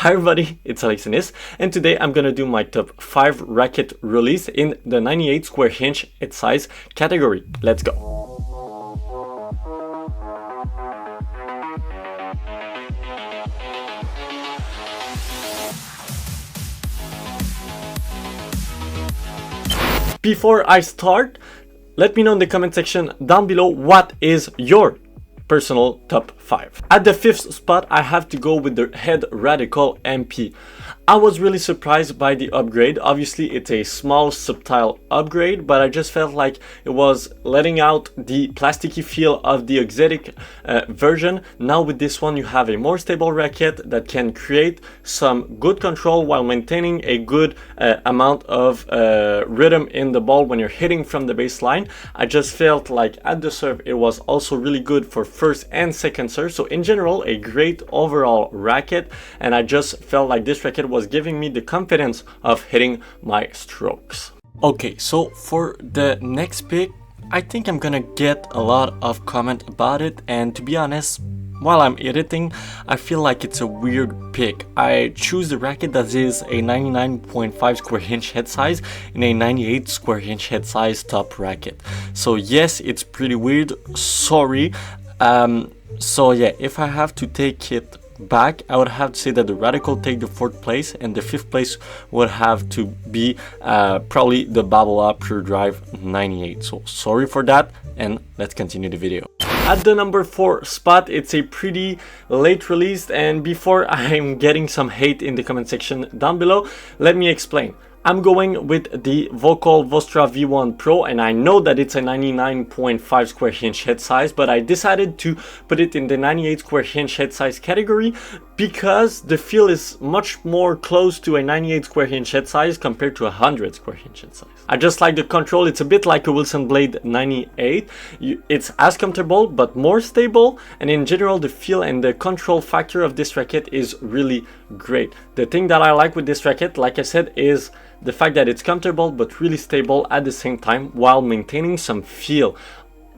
Hi everybody, it's Alex and today I'm gonna do my top 5 racket release in the 98 square inch head size category. Let's go! Before I start, let me know in the comment section down below what is your personal top 5. At the 5th spot, I have to go with the Head Radical MP. I was really surprised by the upgrade. Obviously, it's a small, subtle upgrade, but I just felt like it was letting out the plasticky feel of the exotic version. Now with this one, you have a more stable racket that can create some good control while maintaining a good amount of rhythm in the ball when you're hitting from the baseline. I just felt like at the serve, it was also really good for first and second serve. So in general, a great overall racket, and I just felt like this racket was giving me the confidence of hitting my strokes. Okay, so for the next pick, I think I'm gonna get a lot of comment about it, and to be honest, while I'm editing, I feel like it's a weird pick. I choose the racket that is a 99.5 square inch head size in a 98 square inch head size top racket. So yes, it's pretty weird, sorry. So yeah, if I have to take it back, I would have to say that the Radical take the 4th place, and the 5th place would have to be probably the Bubble Up Pure Drive 98. So sorry for that, and let's continue the video. At the number 4 spot, it's a pretty late release, and before I'm getting some hate in the comment section down below, let me explain. I'm going with the Vocal Vostra V1 Pro, and I know that it's a 99.5 square inch head size, but I decided to put it in the 98 square inch head size category because the feel is much more close to a 98 square inch head size compared to a 100 square inch head size. I just like the control. It's a bit like a Wilson Blade 98. It's as comfortable but more stable, and in general the feel and the control factor of this racket is really great. The thing that I like with this racket, like I said, is the fact that it's comfortable but really stable at the same time while maintaining some feel.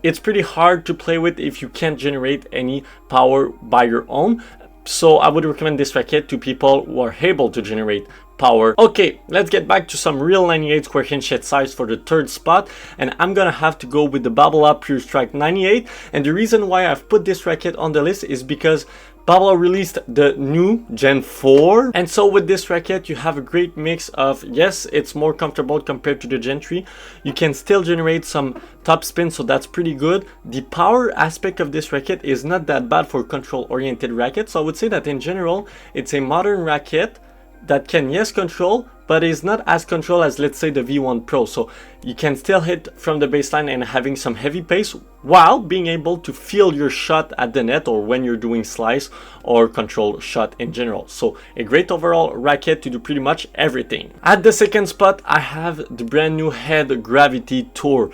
It's pretty hard to play with if you can't generate any power by your own. So I would recommend this racket to people who are able to generate power. Okay, let's get back to some real 98 square inch head size for the 3rd spot, and I'm gonna have to go with the Bubble Up Pure Strike 98. And the reason why I've put this racket on the list is because Bubble released the new Gen 4, and so with this racket you have a great mix of, yes, it's more comfortable compared to the Gen 3, you can still generate some top spin, so that's pretty good. The power aspect of this racket is not that bad for control oriented rackets, so I would say that in general it's a modern racket that can, yes, control, but is not as control as, let's say, the V1 Pro. So you can still hit from the baseline and having some heavy pace while being able to feel your shot at the net or when you're doing slice or control shot in general. So a great overall racket to do pretty much everything. At the 2nd spot, I have the brand new Head Gravity Tour.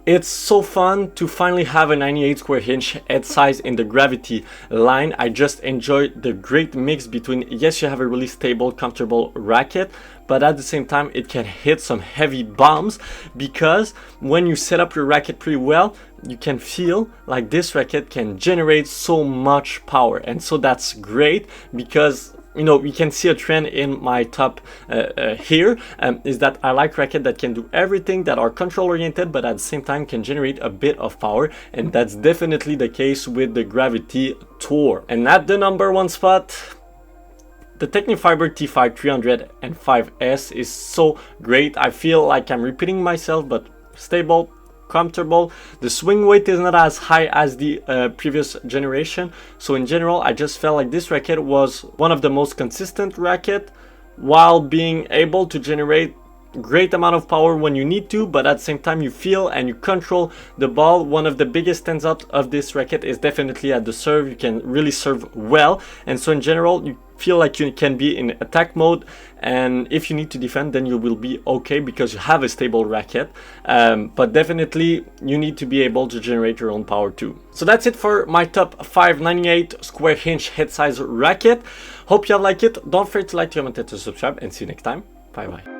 It's so fun to finally have a 98 square inch head size in the Gravity line. I just enjoyed the great mix between, yes, you have a really stable, comfortable racket, but at the same time it can hit some heavy bombs, because when you set up your racket pretty well, you can feel like this racket can generate so much power. And so that's great, because you know, we can see a trend in my top here, is that I like rackets that can do everything, that are control oriented, but at the same time can generate a bit of power, and that's definitely the case with the Gravity Tour. And at the number 1 spot, the Technifiber T5 305S is so great. I feel like I'm repeating myself, but stable, comfortable. The swing weight is not as high as the previous generation, so in general I just felt like this racket was one of the most consistent racket while being able to generate great amount of power when you need to, but at the same time you feel and you control the ball. One of the biggest stands out of this racket is definitely at the serve. You can really serve well, and so in general you feel like you can be in attack mode, and if you need to defend, then you will be okay because you have a stable racket, but definitely you need to be able to generate your own power too. So that's it for my top 5 98 square inch head size racket. Hope you have liked it. Don't forget to like, comment, and to subscribe, and see you next time. Bye bye.